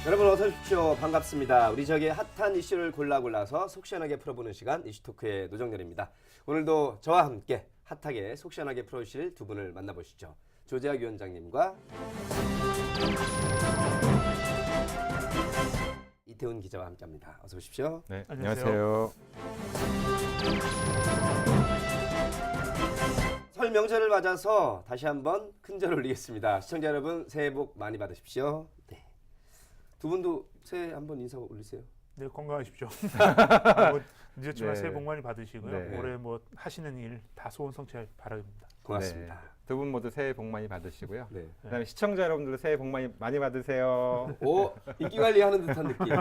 여러분 어서 오십시오. 반갑습니다. 우리 지역의 핫한 이슈를 골라서 속 시원하게 풀어보는 시간 이슈토크의 노정렬입니다. 오늘도 저와 함께 핫하게 속 시원하게 풀어주실 두 분을 만나보시죠. 조재학 위원장님과 이태훈 기자와 함께합니다. 어서 오십시오. 네, 안녕하세요. 설 명절을 맞아서 다시 한번 큰절 올리겠습니다. 시청자 여러분 새해 복 많이 받으십시오. 네. 두 분도 새해 한번 인사 올리세요. 네, 건강하십시오. 뭐 늦었지만 네. 새해 복 많이 받으시고요. 네. 올해 뭐 하시는 일 다 소원 성취할 바랍니다. 고맙습니다. 네, 두 분 모두 새해 복 많이 받으시고요. 네. 그다음에 시청자 여러분들도 새해 복 많이 받으세요. 오 인기 관리하는 듯한 느낌.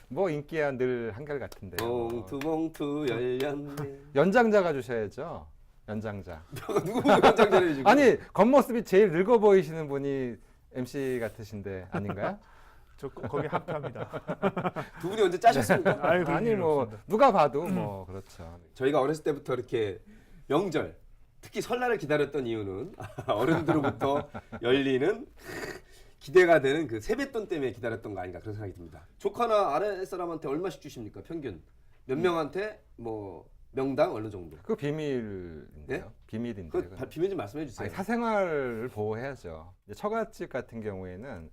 뭐 인기야 늘 한결 같은데요. 몽투 열렸네. 연장자가 주셔야죠. 연장자. 누구 연장자를 지금? 아니 겉모습이 제일 늙어 보이시는 분이 MC 같으신데 아닌가요? 저 거기 합격합니다. 두 분이 언제 짜셨습니까? 아유, 그런 아니 일은 뭐 없습니다. 누가 봐도 뭐 그렇죠. 저희가 어렸을 때부터 이렇게 명절, 특히 설날을 기다렸던 이유는 어른들로부터 열리는 기대가 되는 그 세뱃돈 때문에 기다렸던 거 아닌가 그런 생각이 듭니다. 조카나 아랫사람한테 얼마씩 주십니까? 평균 몇 명한테 뭐 명당 어느 정도? 그 비밀인데요. 네? 비밀인데. 그 비밀 좀 말씀해 주세요. 아니, 사생활을 보호해야죠. 이제 처갓집 같은 경우에는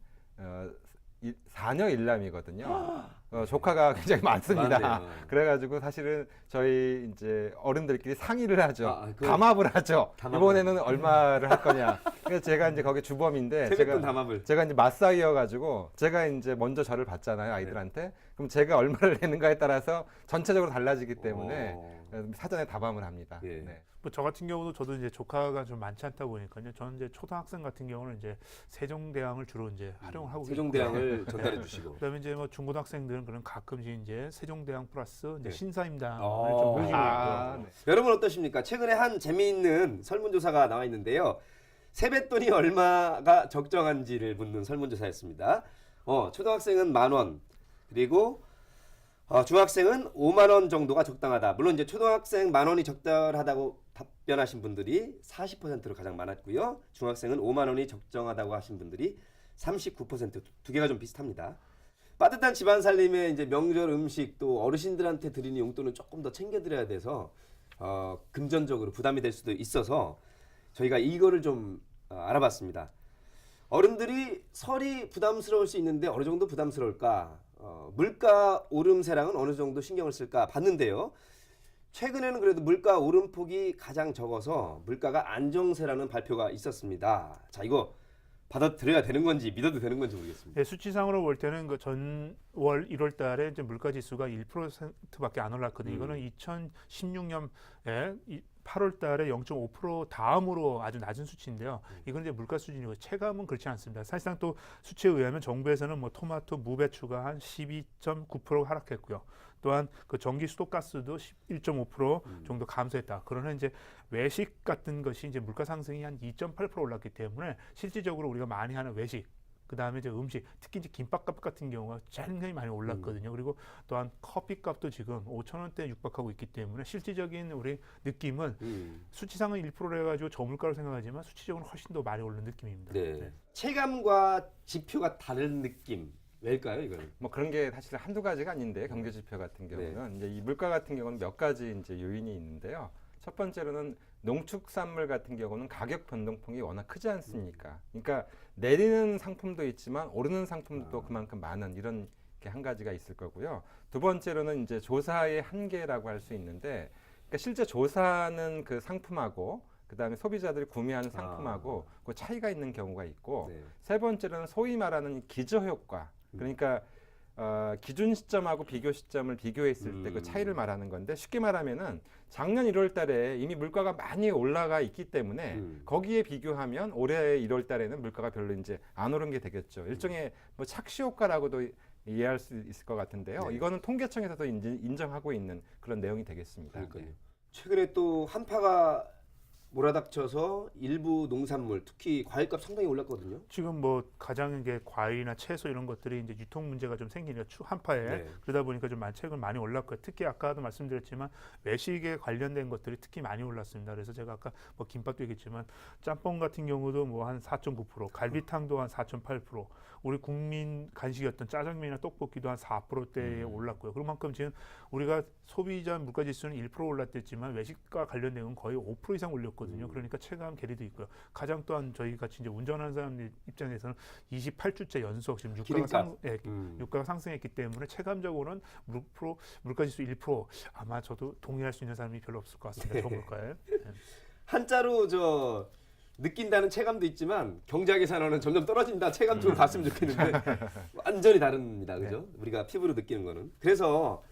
4녀 1남이거든요. 조카가 굉장히 많습니다. 맞네요. 그래가지고 사실은 저희 이제 어른들끼리 상의를 하죠. 그건- 담합을 하죠. 담합을. 이번에는 얼마를 할 거냐. 그래서 제가 이제 거기 주범인데 세뱃돈 담합을. 제가 이제 맞사이여가지고 제가 이제 먼저 저를 받잖아요 아이들한테. 그럼 제가 얼마를 내는가에 따라서 전체적으로 달라지기 때문에 사전에 담합을 합니다. 예. 네. 뭐 저 같은 경우도 저도 이제 조카가 좀 많지 않다 보니까요. 저는 이제 초등학생 같은 경우는 이제 세종대왕을 주로 이제 활용을 하고 세종대왕을 전달해 주시고. 그다음에 이제 뭐 중고등학생들은 그런 가끔씩 이제 세종대왕 플러스 이제 네. 신사임당을 어. 좀 모시고 아, 있고요. 네. 여러분 어떠십니까? 최근에 한 재미있는 설문조사가 나와 있는데요. 세뱃돈이 얼마가 적정한지를 묻는 설문조사였습니다. 초등학생은 10,000원, 그리고 중학생은 5만 원 정도가 적당하다. 물론 이제 초등학생 10,000원이 적절하다고 답변하신 분들이 40%로 가장 많았고요. 중학생은 5만 원이 적정하다고 하신 분들이 39%. 두 개가 좀 비슷합니다. 빠듯한 집안 살림에 이제 명절 음식 또 어르신들한테 드리는 용돈은 조금 더 챙겨드려야 돼서 금전적으로 부담이 될 수도 있어서 저희가 이거를 좀 알아봤습니다. 어른들이 설이 부담스러울 수 있는데 어느 정도 부담스러울까? 물가 오름세랑은 어느 정도 신경을 쓸까 봤는데요. 최근에는 그래도 물가 오름폭이 가장 적어서 물가가 안정세라는 발표가 있었습니다. 자, 이거 받아들여야 되는 건지 믿어도 되는 건지 모르겠습니다. 네, 수치상으로 볼 때는 그 전월 1월 달에 이제 물가 지수가 1%밖에 안 올랐거든요. 이거는 2016년에 8월 달에 0.5% 다음으로 아주 낮은 수치인데요. 이건 이제 물가 수준이고 체감은 그렇지 않습니다. 사실상 또 수치에 의하면 정부에서는 뭐 토마토, 무배추가 한 12.9% 하락했고요. 또한 그 전기 수도가스도 1.5% 정도 감소했다. 그러나 이제 외식 같은 것이 이제 물가 상승이 한 2.8% 올랐기 때문에 실질적으로 우리가 많이 하는 외식 그 다음에 이제 음식, 특히 이제 김밥값 같은 경우가 굉장히 많이 올랐거든요. 그리고 또한 커피값도 지금 5,000원대에 육박하고 있기 때문에 실질적인 우리 느낌은 수치상은 1%로 해가지고 저물가로 생각하지만 수치적으로 훨씬 더 많이 오른 느낌입니다. 네. 체감과 지표가 다른 느낌. 왜일까요, 이거는? 뭐 그런 게 사실 한두 가지가 아닌데 경제 지표 같은 경우는 이제 이 물가 같은 경우는 몇 가지 이제 요인이 있는데요. 첫 번째로는 농축산물 같은 경우는 가격 변동폭이 워낙 크지 않습니까? 그러니까 내리는 상품도 있지만 오르는 상품도 그만큼 많은 이런 게 한 가지가 있을 거고요. 두 번째로는 이제 조사의 한계라고 할 수 있는데, 그러니까 실제 조사는 그 상품하고 그다음에 소비자들이 구매하는 상품하고 그 차이가 있는 경우가 있고, 네. 세 번째로는 소위 말하는 기저 효과. 그러니까 기준 시점하고 비교 시점을 비교했을 때 그 차이를 말하는 건데, 쉽게 말하면은 작년 1월 달에 이미 물가가 많이 올라가 있기 때문에 거기에 비교하면 올해 1월 달에는 물가가 별로 이제 안 오른 게 되겠죠. 일종의 뭐 착시 효과라고도 이해할 수 있을 것 같은데요. 네. 이거는 통계청에서도 인정하고 있는 그런 내용이 되겠습니다. 그러니까요. 네. 최근에 또 한파가 몰아닥쳐서 일부 농산물, 특히 과일값 상당히 올랐거든요. 지금 뭐 가장 이게 과일이나 채소 이런 것들이 이제 유통 문제가 좀 생기니까 한파에 네. 그러다 보니까 좀 최근 많이 올랐고요. 특히 아까도 말씀드렸지만 외식에 관련된 것들이 특히 많이 올랐습니다. 그래서 제가 아까 뭐 김밥도 얘기했지만 짬뽕 같은 경우도 뭐 한 4.9%, 갈비탕도 한 4.8%, 우리 국민 간식이었던 짜장면이나 떡볶이도 한 4%대에 올랐고요. 그만큼 지금 우리가 소비자 물가지수는 1% 올랐댔지만 외식과 관련된 건 거의 5% 이상 올렸거든요. 그러니까 체감 괴리도 있고요. 가장 또한 저희 같이 이제 운전하는 사람들 입장에서는 28주째 연속 지금 유가가 상승했기 때문에 체감적으로는 물가지수 1% 아마 저도 동의할 수 있는 사람이 별로 없을 것 같습니다. 저 물가에. 한자로 저 느낀다는 체감도 있지만 경제학의 산어는 점점 떨어진다 체감 쪽으로 갔으면 좋겠는데 완전히 다릅니다. 그죠? 우리가 피부로 느끼는 거는. 그래서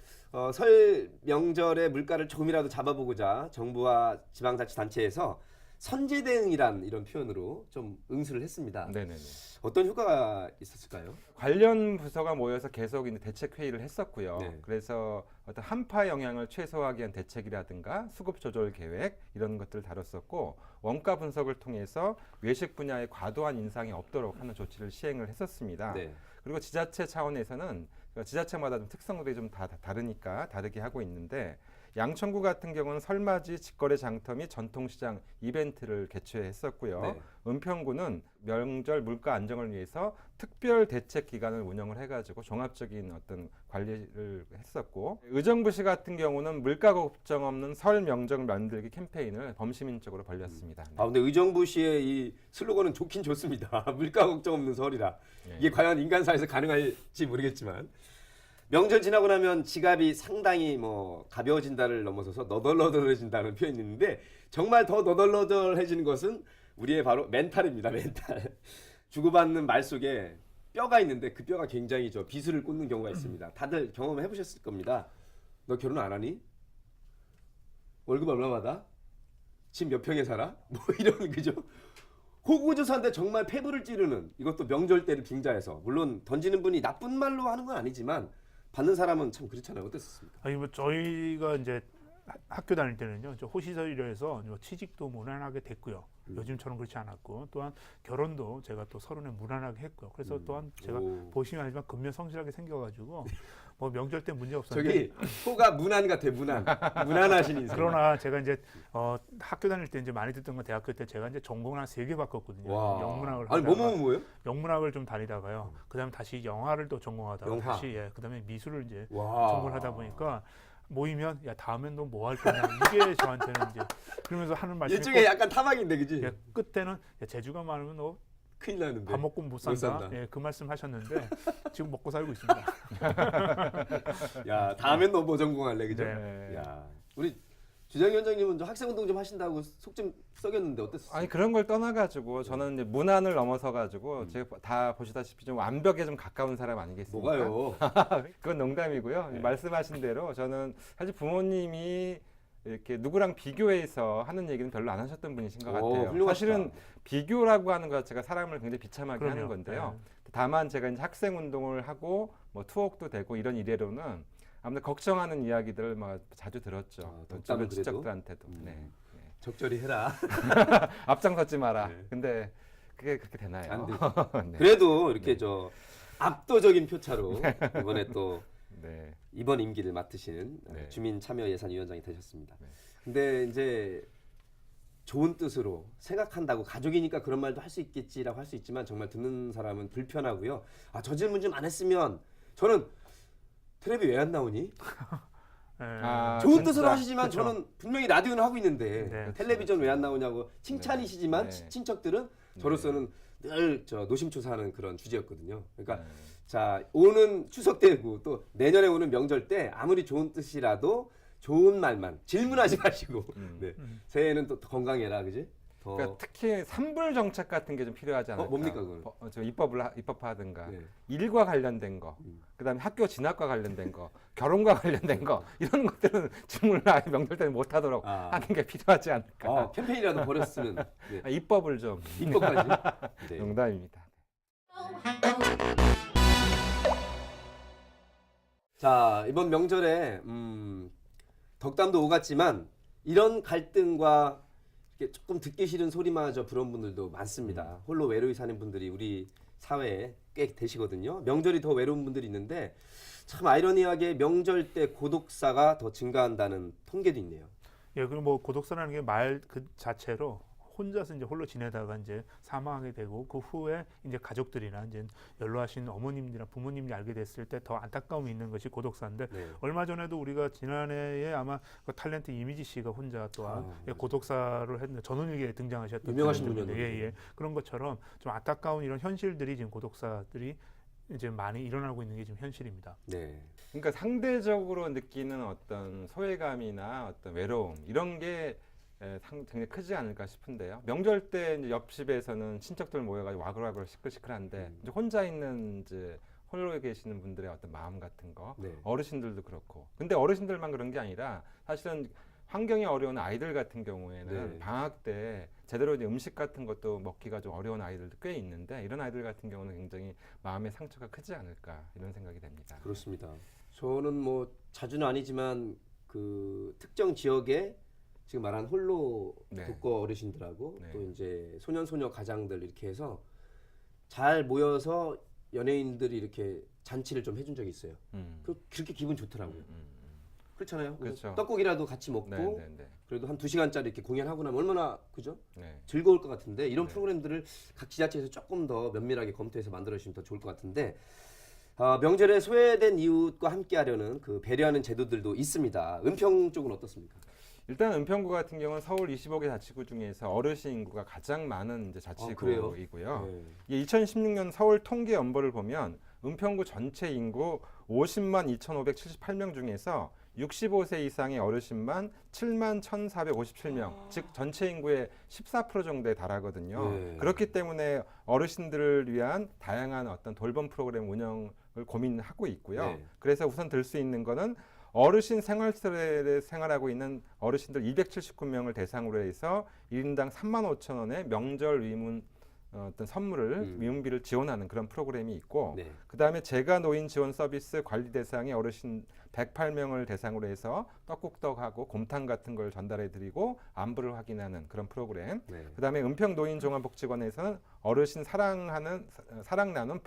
설 명절에 물가를 조금이라도 잡아보고자 정부와 지방자치단체에서 선제 대응이란 이런 표현으로 좀 응수를 했습니다. 네네네. 어떤 효과가 있었을까요? 관련 부서가 모여서 계속 이제 대책 회의를 했었고요. 네. 그래서 어떤 한파 영향을 최소화하기 위한 대책이라든가 수급 조절 계획 이런 것들을 다뤘었고 원가 분석을 통해서 외식 분야의 과도한 인상이 없도록 하는 조치를 시행을 했었습니다. 네. 그리고 지자체 차원에서는 지자체마다 좀 특성들이 좀 다르니까 다르게 하고 있는데 양천구 같은 경우는 설맞이 직거래 장터 및 전통시장 이벤트를 개최했었고요. 네. 은평구는 명절 물가 안정을 위해서 특별 대책 기간을 운영을 해가지고 종합적인 어떤 관리를 했었고 의정부시 같은 경우는 물가 걱정 없는 설 명절 만들기 캠페인을 범시민적으로 벌였습니다. 네. 아 근데 의정부시의 이 슬로건은 좋긴 좋습니다. 물가 걱정 없는 설이라. 네. 이게 과연 인간사에서 가능할지 모르겠지만 명절 지나고 나면 지갑이 상당히 뭐 가벼워진다를 넘어서서 너덜너덜해진다는 표현이 있는데 정말 더 너덜너덜해지는 것은 우리의 바로 멘탈입니다. 멘탈. 주고받는 말 속에 뼈가 있는데 그 뼈가 굉장히 비수를 꽂는 경우가 있습니다. 다들 경험해 보셨을 겁니다. 너 결혼 안 하니? 월급 얼마 받아? 집 몇 평에 살아? 뭐 이런 그죠? 호구조사인데 정말 폐부를 찌르는 이것도 명절 때를 빙자해서 물론 던지는 분이 나쁜 말로 하는 건 아니지만 받는 사람은 참 그렇잖아요. 어땠습니까? 아니 뭐 저희가 이제 학교 다닐 때는요, 저 호시설이라 해서 취직도 무난하게 됐고요. 요즘처럼 그렇지 않았고 또한 결혼도 제가 또 서른에 무난하게 했고요. 그래서 또한 제가 보시면 알지만 근면 성실하게 생겨가지고 뭐 명절 때 문제 없었는데 저기 호가 무난 같아 무난 무난하신 인생. 그러나 제가 이제 학교 다닐 때 이제 많이 듣던 건 대학교 때 제가 이제 전공을 한 3개 바꿨거든요. 와. 영문학을 아니 하다가 뭐예요? 영문학을 좀 다니다가요. 그다음에 다시 영화를 또 전공하다가 영화. 다시 그다음에 미술을 이제 와. 전공을 하다 보니까 모이면 야 다음엔 너 뭐 할 거냐 이게 저한테는 이제 그러면서 하는 말씀이 일종의 약간 타박인데 그지? 끝에는 야 재주가 많으면 너 밥 큰일 나는데. 먹고 못 산다. 산다. 예, 그 말씀 하셨는데 지금 먹고 살고 있습니다. 야 다음엔 너 뭐 전공할래 그죠? 네. 야 우리 주장 위원장님은 좀 학생 운동 좀 하신다고 속 좀 썩였는데 어땠어요? 아니 그런 걸 떠나가지고 저는 이제 문안을 넘어서가지고 제가 다 보시다시피 좀 완벽에 좀 가까운 사람 아니겠습니까? 뭐가요? 그건 농담이고요. 네. 말씀하신 대로 저는 사실 부모님이 이렇게 누구랑 비교해서 하는 얘기는 별로 안 하셨던 분이신 것 같아요. 훌륭하시다. 사실은 비교라고 하는 것 자체가 사람을 굉장히 비참하게 그럼요. 하는 건데요. 다만 제가 이제 학생 운동을 하고 뭐 투옥도 되고 이런 이래로는 아무래도 걱정하는 이야기들을 막 자주 들었죠. 덕담은 주변 그래도? 친척들한테도. 네. 네. 적절히 해라. 앞장서지 마라. 네. 근데 그게 그렇게 되나요? 안 돼. 네. 그래도 이렇게 압도적인 표차로 이번에 또 네. 이번 임기를 맡으신 네. 주민참여예산위원장이 되셨습니다. 네. 근데 이제 좋은 뜻으로 생각한다고 가족이니까 그런 말도 할 수 있겠지라고 할 수 있지만 정말 듣는 사람은 불편하고요. 아, 저 질문 좀 안 했으면 저는 텔레비 왜 안 나오니? 예. 아, 좋은 진짜. 뜻으로 하시지만 그쵸. 저는 분명히 라디오는 하고 있는데 네. 텔레비전 왜 안 나오냐고 칭찬이시지만 네. 친척들은 저로서는 늘 노심초사하는 그런 주제였거든요. 그러니까 네. 자 오는 추석 때고 또 내년에 오는 명절 때 아무리 좋은 뜻이라도 좋은 말만 질문하지 마시고 네. 새해에는 또 건강해라 그지? 더 그러니까 특히 산불 정책 같은 게 좀 필요하지 않을까? 뭡니까, 그건? 저 입법하든가 네. 일과 관련된 거, 그다음에 학교 진학과 관련된 거, 결혼과 관련된 거 이런 것들은 질문을 아예 명절 때는 못 하도록 아. 하는 게 필요하지 않을까? 캠페인이라도 벌였으면 네. 입법을 좀 입법까지. 네. 농담입니다. 자 이번 명절에 덕담도 오갔지만 이런 갈등과 이렇게 조금 듣기 싫은 소리마저 부러운 분들도 많습니다. 홀로 외로이 사는 분들이 우리 사회에 꽤 되시거든요. 명절이 더 외로운 분들이 있는데 참 아이러니하게 명절 때 고독사가 더 증가한다는 통계도 있네요. 예, 그리고 뭐 고독사라는 게 말 그 자체로 혼자서 이제 홀로 지내다가 이제 사망하게 되고 그 후에 이제 가족들이나 이제 연로하신 어머님들이나 부모님이 알게 됐을 때 더 안타까움이 있는 것이 고독사인데 네. 얼마 전에도 우리가 지난해에 아마 그 탤런트 이미지 씨가 혼자 또한 아, 고독사를 했는데 전원일기에 등장하셨던 유명하신 탤런트인데, 분이었는데. 예, 예. 그런 것처럼 좀 안타까운 이런 현실들이 지금 고독사들이 이제 많이 일어나고 있는 게 지금 현실입니다. 네. 그러니까 상대적으로 느끼는 어떤 소외감이나 어떤 외로움 이런 게 굉장히 크지 않을까 싶은데요. 명절 때 이제 옆집에서는 친척들 모여가지고 와글와글 시끌시끌한데 이제 혼자 있는 이제 홀로 계시는 분들의 어떤 마음 같은 거, 네. 어르신들도 그렇고. 근데 어르신들만 그런 게 아니라 사실은 환경이 어려운 아이들 같은 경우에는 네. 방학 때 제대로 이제 음식 같은 것도 먹기가 좀 어려운 아이들도 꽤 있는데 이런 아이들 같은 경우는 굉장히 마음의 상처가 크지 않을까 이런 생각이 됩니다. 그렇습니다. 저는 뭐 자주는 아니지만 그 특정 지역에 지금 말한 홀로 네. 독거 어르신들하고 네. 또 이제 소년 소녀 가장들 이렇게 해서 잘 모여서 연예인들이 이렇게 잔치를 좀 해준 적이 있어요. 그렇게 기분 좋더라고요. 그렇잖아요. 그렇죠. 떡국이라도 같이 먹고 네, 네, 네. 그래도 한 2시간짜리 이렇게 공연하고 나면 얼마나 그죠? 네. 즐거울 것 같은데 이런 네. 프로그램들을 각 지자체에서 조금 더 면밀하게 검토해서 만들어주시면 더 좋을 것 같은데 명절에 소외된 이웃과 함께하려는 그 배려하는 제도들도 있습니다. 은평 쪽은 어떻습니까? 일단 은평구 같은 경우는 서울 25개 자치구 중에서 어르신 인구가 가장 많은 이제 그래요? 자치구이고요. 네. 이 2016년 서울 통계 연보를 보면 은평구 전체 인구 50만 2,578명 중에서 65세 이상의 어르신만 7만 1,457명, 즉 전체 인구의 14% 정도에 달하거든요. 네. 그렇기 때문에 어르신들을 위한 다양한 어떤 돌봄 프로그램 운영을 고민하고 있고요. 네. 그래서 우선 들 수 있는 거는 어르신 생활시설에 생활하고 있는 어르신들 279명을 대상으로 해서 1인당 3만 5천 원의 명절 위문 어떤 선물을 위문비를 지원하는 그런 프로그램이 있고 네. 그다음에 재가 노인 지원 서비스 관리 대상의 어르신 108명을 대상으로 해서 떡국떡하고 곰탕 같은 걸 전달해 드리고 안부를 확인하는 그런 프로그램. 네. 그다음에 은평 노인 종합복지관에서는 어르신 사랑 나눔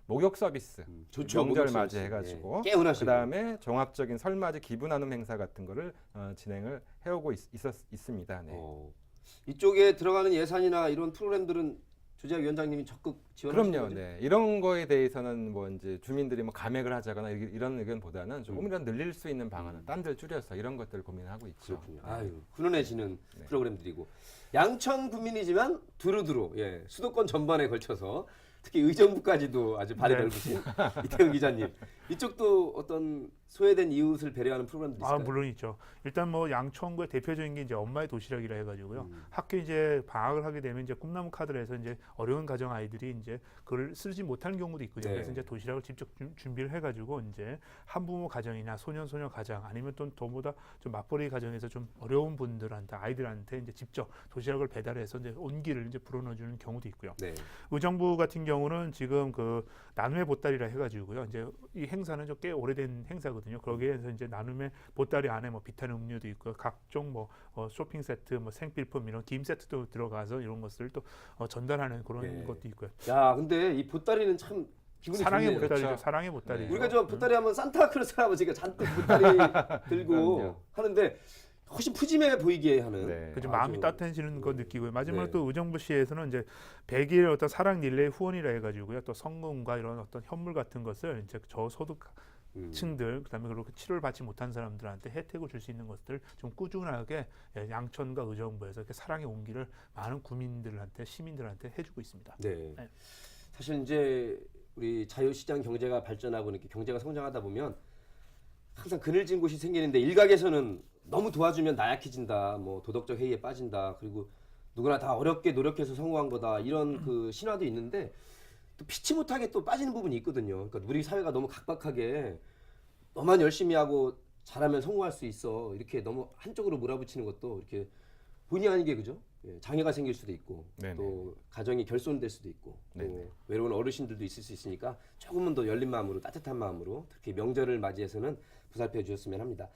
목욕 서비스. 좋죠. 명절 목욕 서비스. 맞이해가지고 네. 깨운하시고. 그다음에 종합적인 설맞이 기부 나눔 행사 같은 거를 진행을 해오고 있습니다. 네. 이쪽에 들어가는 예산이나 이런 프로그램들은 조재학 위원장님이 적극 지원하시는 그럼요. 거죠? 네. 이런 거에 대해서는 뭐 이제 주민들이 뭐 감액을 하자거나 이런 의견보다는 조금이라도 늘릴 수 있는 방안을 딴 데를 줄여서 이런 것들을 고민하고 있죠. 그렇군요. 아유, 훈훈해지는 네. 프로그램들이고 양천 구민이지만 두루두루 수도권 전반에 걸쳐서 특히 의정부까지도 아주 발이 네. 넓으신 이태훈 기자님. 이쪽도 어떤 소외된 이웃을 배려하는 프로그램들이 있을까요? 물론 있죠. 일단 뭐 양천구의 대표적인 게 이제 엄마의 도시락이라 해가지고요. 학교 이제 방학을 하게 되면 이제 꿈나무 카드를 해서 이제 어려운 가정 아이들이 이제 그걸 쓰지 못하는 경우도 있거든요. 네. 그래서 이제 도시락을 직접 준비를 해가지고 이제 한부모 가정이나 소년 가정 아니면 또 더보다 좀 맞벌이 가정에서 좀 어려운 분들한테 아이들한테 이제 직접 도시락을 배달해서 이제 온기를 이제 불어넣어주는 경우도 있고요. 네. 의정부 같은 경우는 지금 그 나눔의 보따리라 해가지고요. 이제 이 행사는 좀 꽤 오래된 행사거든요. 거기에서 이제 나눔의 보따리 안에 뭐 비타민 음료도 있고 각종 뭐 쇼핑 세트, 뭐 생필품 이런 김 세트도 들어가서 이런 것을 또 전달하는 그런 네. 것도 있고요. 야, 근데 이 보따리는 참 기분이 사랑의 좋네요. 보따리죠. 그렇죠. 사랑의 보따리. 네. 우리가 저 보따리 하면 산타크로스 할아버지가 잔뜩 보따리 들고 그럼요. 하는데 훨씬 푸짐해 보이게 하는. 네. 그죠. 아주- 마음이 따뜻해지는 거 느끼고요. 마지막으로 네. 또 의정부시에서는 이제 100일 어떤 사랑 릴레이 후원이라 해가지고요. 또 성금과 이런 어떤 현물 같은 것을 이제 저소득 층들 그다음에 그리고 치료를 받지 못한 사람들한테 혜택을 줄 수 있는 것들 좀 꾸준하게 양천과 의정부에서 이렇게 사랑의 온기를 많은 구민들한테 시민들한테 해주고 있습니다. 네. 네. 사실 이제 우리 자유시장 경제가 발전하고 이렇게 경제가 성장하다 보면 항상 그늘진 곳이 생기는데 일각에서는 너무 도와주면 나약해진다, 뭐 도덕적 해이에 빠진다, 그리고 누구나 다 어렵게 노력해서 성공한 거다 이런 그 신화도 있는데 또 피치 못하게 또 빠지는 부분이 있거든요. 그러니까 우리 사회가 너무 각박하게 너만 열심히 하고 잘하면 성공할 수 있어 이렇게 너무 한쪽으로 몰아붙이는 것도 이렇게 본의 아니게 그죠? 장애가 생길 수도 있고 네네. 또 가정이 결손될 수도 있고 또 네네. 외로운 어르신들도 있을 수 있으니까 조금은 더 열린 마음으로 따뜻한 마음으로 특히 명절을 맞이해서는 보살펴 주셨으면 합니다.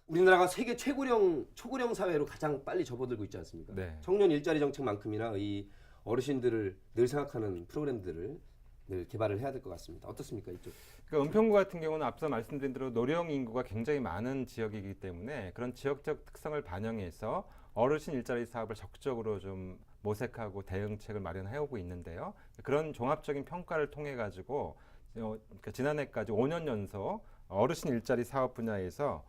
우리나라가 세계 초고령 사회로 가장 빨리 접어들고 있지 않습니까? 네. 청년 일자리 정책만큼이나 이 어르신들을 늘 생각하는 프로그램들을 늘 개발을 해야 될 것 같습니다. 어떻습니까, 이쪽? 그러니까 은평구 같은 경우는 앞서 말씀드린 대로 노령 인구가 굉장히 많은 지역이기 때문에 그런 지역적 특성을 반영해서 어르신 일자리 사업을 적극적으로 좀 모색하고 대응책을 마련해오고 있는데요. 그런 종합적인 평가를 통해 가지고 그러니까 지난해까지 5년 연속 어르신 일자리 사업 분야에서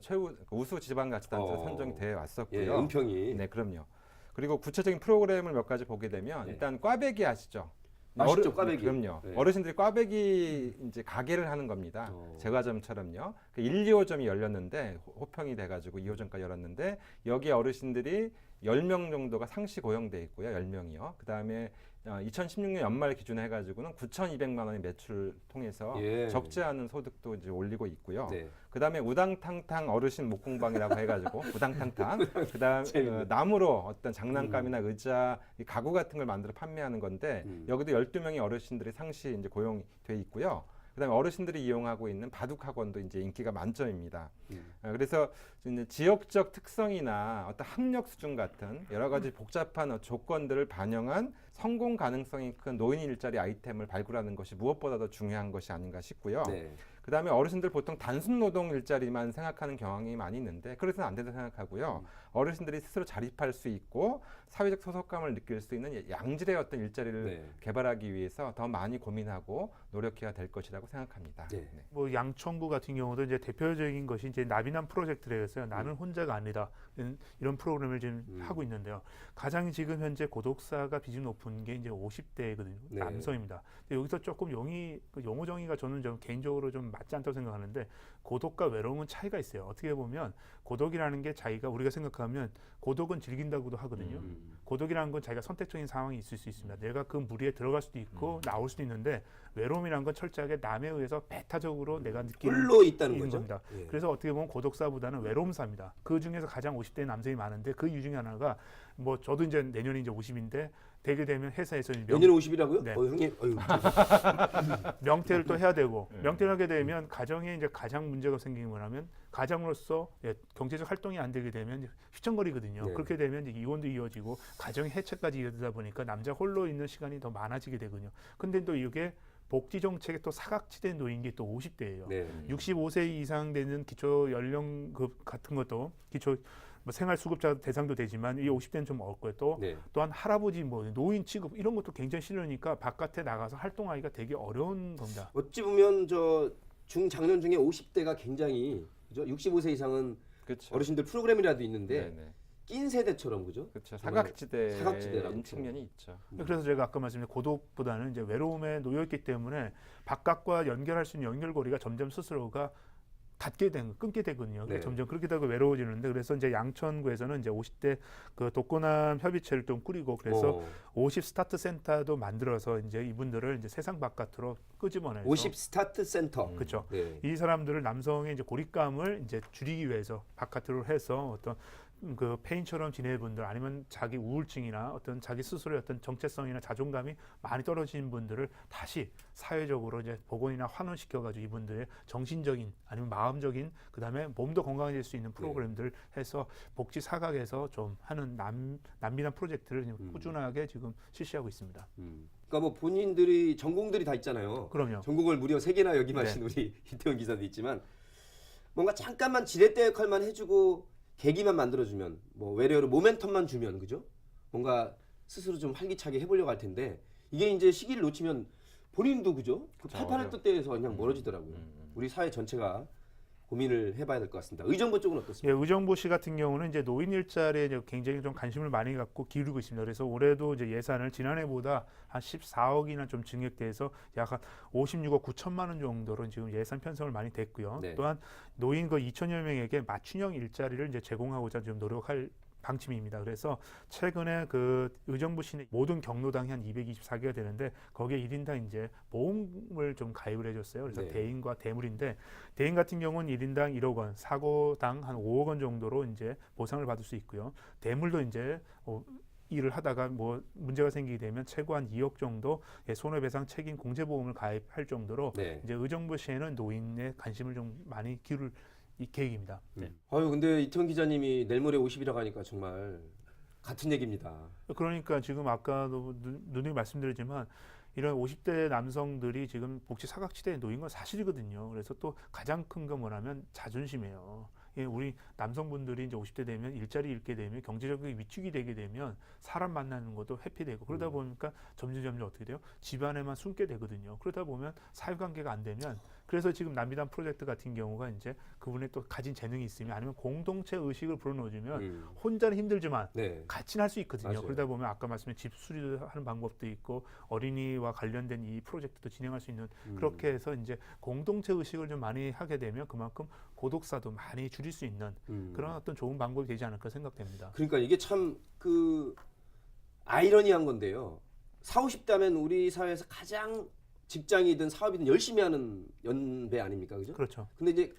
최우 우수 지방자치단체로 선정이 되어 왔었고요. 예, 은평이. 네, 그럼요. 그리고 구체적인 프로그램을 몇 가지 보게 되면 네. 일단 꽈배기 아시죠? 맛있죠, 꽈배기. 그럼요. 네. 어르신들이 꽈배기 이제 가게를 하는 겁니다. 제과점처럼요. 그 1, 2호점이 열렸는데 호평이 돼가지고 2호점까지 열었는데 여기 어르신들이 10명 정도가 상시 고용돼 있고요. 10명이요. 그 다음에 2016년 연말 기준에 해가지고는 9,200만 원의 매출을 통해서 예. 적지 않은 소득도 이제 올리고 있고요. 네. 그 다음에 우당탕탕 어르신 목공방이라고 해가지고 우당탕탕. 그 다음 재밌네. 나무로 어떤 장난감이나 의자, 이 가구 같은 걸 만들어 판매하는 건데 여기도 12명의 어르신들이 상시 이제 고용돼 있고요. 그다음에 어르신들이 이용하고 있는 바둑 학원도 이제 인기가 만점입니다. 그래서 이제 지역적 특성이나 어떤 학력 수준 같은 여러 가지 복잡한 조건들을 반영한 성공 가능성이 큰 노인 일자리 아이템을 발굴하는 것이 무엇보다도 중요한 것이 아닌가 싶고요. 네. 그다음에 어르신들 보통 단순 노동 일자리만 생각하는 경향이 많이 있는데 그래서는 안 된다 생각하고요. 어르신들이 스스로 자립할 수 있고 사회적 소속감을 느낄 수 있는 양질의 어떤 일자리를 네. 개발하기 위해서 더 많이 고민하고 노력해야 될 것이라고 생각합니다. 네. 네. 뭐 양천구 같은 경우도 이제 대표적인 것이 이제 나비남 프로젝트라서 나는 혼자가 아니다 이런 프로그램을 지금 하고 있는데요. 가장 지금 현재 고독사가 비중 높은 게 이제 50대거든요. 네. 남성입니다. 근데 여기서 조금 용어 정의가 저는 좀 개인적으로 좀 맞지 않다고 생각하는데 고독과 외로움은 차이가 있어요. 어떻게 보면 고독이라는 게 자기가 우리가 생각하면 고독은 즐긴다고도 하거든요. 고독이라는 건 자기가 선택적인 상황이 있을 수 있습니다. 내가 그 무리에 들어갈 수도 있고 나올 수도 있는데 외로움이라는 건 철저하게 남에 의해서 배타적으로 내가 느끼는 홀로 있다는 있는 거죠. 겁니다. 예. 그래서 어떻게 보면 고독사보다는 외로움사입니다. 그 중에서 가장 50대 남성이 많은데 그 이유 중에 하나가 뭐 저도 이제 내년에 이제 50인데 되게 되면 회사에서 내년에 50이라고요? 네. 형님, 명퇴를 또 해야 되고 명퇴를 하게 되면 가정에 이제 가장 문제가 생기는 거라면 가장으로서 경제적 활동이 안 되게 되면 이제 휘청거리거든요. 네. 그렇게 되면 이제 이혼도 이어지고 가정의 해체까지 이어지다 보니까 남자 홀로 있는 시간이 더 많아지게 되거든요. 근데 또 이게 복지 정책의 또 사각지대에 놓인 게 또 50대예요. 네. 65세 이상 되는 기초 연령급 같은 것도 기초 뭐 생활수급자 대상도 되지만 이 50대는 좀 어렵고요. 또 네. 또한 할아버지 뭐 노인 취급 이런 것도 굉장히 싫으니까 바깥에 나가서 활동하기가 되게 어려운 겁니다. 어찌 보면 저 중장년 중에 50대가 굉장히 그죠? 65세 이상은 그렇죠. 어르신들 프로그램이라도 있는데 네네. 낀 세대처럼 그죠? 그렇죠. 정말 사각지대인 사각지대라고 측면이 있죠. 그래서 제가 아까 말씀드린 고독보다는 이제 외로움에 놓여 있기 때문에 바깥과 연결할 수 있는 연결고리가 점점 스스로가 끊게 되거든요. 네. 점점 그렇게 되고 외로워지는데 그래서 이제 양천구에서는 이제 50대 그 독거남 협의체를 좀 꾸리고 그래서 50 스타트 센터도 만들어서 이제 이분들을 이제 세상 바깥으로 끄집어내서 50 스타트 센터. 그렇죠. 네. 이 사람들을 남성의 이제 고립감을 이제 줄이기 위해서 바깥으로 해서 어떤 그 페인처럼 지내는 분들 아니면 자기 우울증이나 어떤 자기 스스로의 어떤 정체성이나 자존감이 많이 떨어진 분들을 다시 사회적으로 이제 복원이나 환원시켜가지고 이분들의 정신적인 아니면 마음적인 그다음에 몸도 건강해질 수 있는 프로그램들을 해서 복지 사각에서 좀 하는 남미남 프로젝트를 지금 꾸준하게 지금 실시하고 있습니다. 그러니까 뭐 본인들이 전공들이 다 있잖아요. 그럼요. 전공을 무려 3개나 역임하신 우리 이태원 기사도 있지만 뭔가 잠깐만 지렛대 역할만 해주고 계기만 만들어주면 뭐 외래어로 모멘텀만 주면 그죠? 뭔가 스스로 좀 활기차게 해보려고 할 텐데 이게 이제 시기를 놓치면 본인도 그죠? 그 팔팔할 뜻대에서 그냥 멀어지더라고요. 우리 사회 전체가 고민을 해봐야 될 것 같습니다. 의정부 쪽은 어떻습니까? 예, 의정부시 같은 경우는 이제 노인 일자리에 이제 굉장히 좀 관심을 많이 갖고 기울이고 있습니다. 그래서 올해도 이제 예산을 지난해보다 한 14억이나 좀 증액돼서 약 한 56억 9천만 원 정도로 지금 예산 편성을 많이 됐고요. 네. 또한 노인 그 2천여 명에게 맞춤형 일자리를 이제 제공하고자 좀 노력할 방침입니다. 그래서 최근에 그 의정부 시내 모든 경로당이 한 224개가 되는데 거기에 1인당 이제 보험을 좀 가입을 해줬어요. 그래서 네. 대인과 대물인데 대인 같은 경우는 1인당 1억 원, 사고당 한 5억 원 정도로 이제 보상을 받을 수 있고요. 대물도 이제 일을 하다가 뭐 문제가 생기게 되면 최고 한 2억 정도 손해배상 책임 공제보험을 가입할 정도로 네. 이제 의정부시에는 노인의 관심을 좀 많이 이 계획입니다. 네. 아유 근데 이태원 기자님이 내일 모레 50이라고 하니까 정말 같은 얘기입니다. 그러니까 지금 아까도 누누이 말씀드렸지만 이런 50대 남성들이 지금 복지 사각지대에 놓인 건 사실이거든요. 그래서 또 가장 큰 건 뭐냐면 자존심이에요. 예, 우리 남성분들이 이제 50대 되면 일자리 잃게 되면 경제적인 위축이 되게 되면 사람 만나는 것도 회피되고 그러다 보니까 점점 어떻게 돼요? 집안에만 숨게 되거든요. 그러다 보면 사회관계가 안 되면 그래서 지금 남비단 프로젝트 같은 경우가 이제 그분의 또 가진 재능이 있으면 아니면 공동체 의식을 불어넣어주면 혼자는 힘들지만 네. 같이는 할 수 있거든요. 맞아요. 그러다 보면 아까 말씀드린 집 수리도 하는 방법도 있고 어린이와 관련된 이 프로젝트도 진행할 수 있는 그렇게 해서 이제 공동체 의식을 좀 많이 하게 되면 그만큼 고독사도 많이 줄일 수 있는 그런 어떤 좋은 방법이 되지 않을까 생각됩니다. 그러니까 이게 참 그 아이러니한 건데요. 40, 50대 하면 우리 사회에서 가장 직장이든 사업이든 열심히 하는 연배 아닙니까? 그죠? 그렇죠. 근데 이제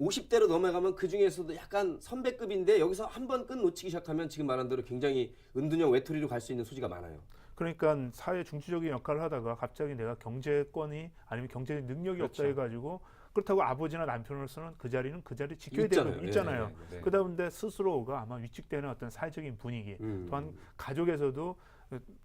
50대로 넘어가면 그 중에서도 약간 선배급인데 여기서 한 번 끈 놓치기 시작하면 지금 말한 대로 굉장히 은둔형 외톨이로 갈 수 있는 소지가 많아요. 그러니까 사회 중추적인 역할을 하다가 갑자기 내가 경제권이 아니면 경제적 능력이 그렇죠. 없다 해가지고 그렇다고 아버지나 남편으로서는 그 자리는 그 자리 지켜야 있잖아요. 되는 있잖아요. 네. 그러다 보는데 스스로가 아마 위축되는 어떤 사회적인 분위기 또한 가족에서도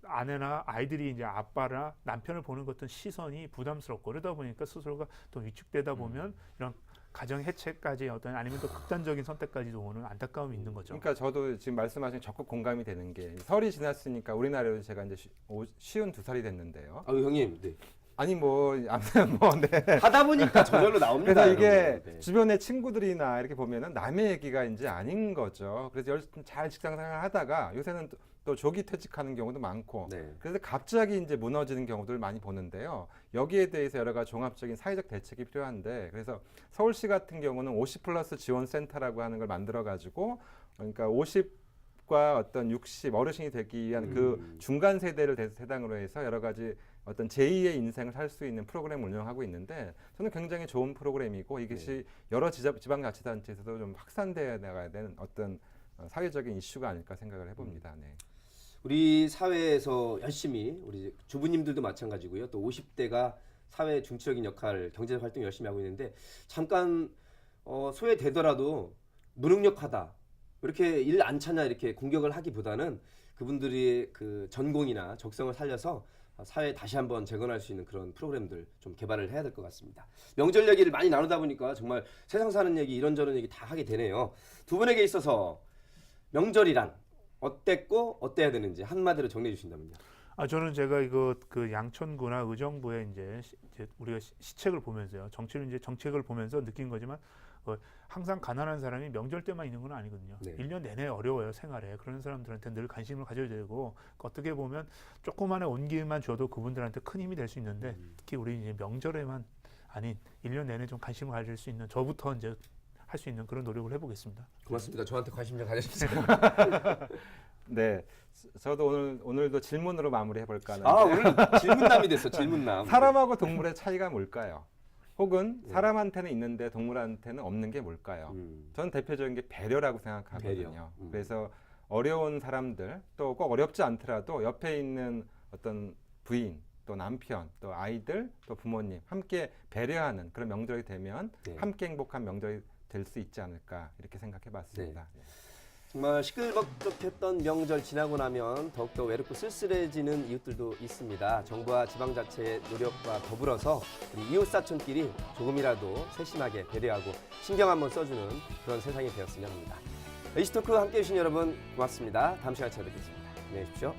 아내나 아이들이 이제 아빠나 남편을 보는 어떤 시선이 부담스럽고 그러다 보니까 스스로가 또 위축되다 보면 이런 가정 해체까지 어떤 아니면 또 극단적인 선택까지도 오는 안타까움이 있는 거죠. 그러니까 저도 지금 말씀하신 적극 공감이 되는 게 설이 지났으니까 우리나라에도 제가 이제 52살이 됐는데요. 아유 형님, 네. 아니 뭐 아무튼 뭐 네. 하다 보니까 저절로 나옵니다. 그래서 이게 여러분. 네. 주변의 친구들이나 이렇게 보면은 남의 얘기가 이제 아닌 거죠. 그래서 열심히 잘 직장 생활 하다가 요새는 또 조기 퇴직하는 경우도 많고 네. 그래서 갑자기 이제 무너지는 경우들 많이 보는데요. 여기에 대해서 여러 가지 종합적인 사회적 대책이 필요한데 그래서 서울시 같은 경우는 50+ 지원센터라고 하는 걸 만들어 가지고 그러니까 50과 어떤 60 어르신이 되기 위한 그 중간 세대를 대상으로 해서 여러 가지 어떤 제2의 인생을 살 수 있는 프로그램을 운영하고 있는데 저는 굉장히 좋은 프로그램이고 이것이 여러 지방자치단체에서도 좀 확산되어 나가야 되는 어떤 사회적인 이슈가 아닐까 생각을 해봅니다. 네. 우리 사회에서 열심히 우리 주부님들도 마찬가지고요. 또 50대가 사회 중추적인 역할, 경제적 활동 열심히 하고 있는데 잠깐 소외되더라도 무능력하다. 이렇게 일 안 찾냐 이렇게 공격을 하기보다는 그분들이 그 전공이나 적성을 살려서 사회에 다시 한번 재건할 수 있는 그런 프로그램들 좀 개발을 해야 될 것 같습니다. 명절 얘기를 많이 나누다 보니까 정말 세상 사는 얘기 이런저런 얘기 다 하게 되네요. 두 분에게 있어서 명절이란 어땠고 어때야 되는지 한마디로 정리해 주신다면요. 저는 제가 이거 그 양천구나 의정부에 이제 우리가 시책을 보면서요. 정책을 보면서 느낀 거지만 항상 가난한 사람이 명절 때만 있는 건 아니거든요. 네. 1년 내내 어려워요, 생활에. 그런 사람들한테 늘 관심을 가져야 되고 어떻게 보면 조그만한 온기만 줘도 그분들한테 큰 힘이 될 수 있는데 특히 우리 이제 명절에만 아닌 1년 내내 좀 관심을 가질 수 있는 저부터 이제 할 수 있는 그런 노력을 해보겠습니다. 고맙습니다. 저한테 관심 좀 가져주세요. 네, 저도 오늘도 질문으로 마무리해 볼까 하는데 오늘 질문남이 됐어. 질문남. 사람하고 동물의 차이가 뭘까요? 혹은 사람한테는 있는데 동물한테는 없는 게 뭘까요? 저는 대표적인 게 배려라고 생각하거든요. 배려. 그래서 어려운 사람들 또 꼭 어렵지 않더라도 옆에 있는 어떤 부인 또 남편 또 아이들 또 부모님 함께 배려하는 그런 명절이 되면 네. 함께 행복한 명절이 될 수 있지 않을까 이렇게 생각해 봤습니다. 정말 시끌벅적했던 명절 지나고 나면 더욱더 외롭고 쓸쓸해지는 이웃들도 있습니다. 정부와 지방자치의 노력과 더불어서 우리 이웃사촌끼리 조금이라도 세심하게 배려하고 신경 한번 써주는 그런 세상이 되었으면 합니다. 이슈토크 함께해 주신 여러분 고맙습니다. 다음 시간에 찾아뵙겠습니다. 안녕히 계십시오.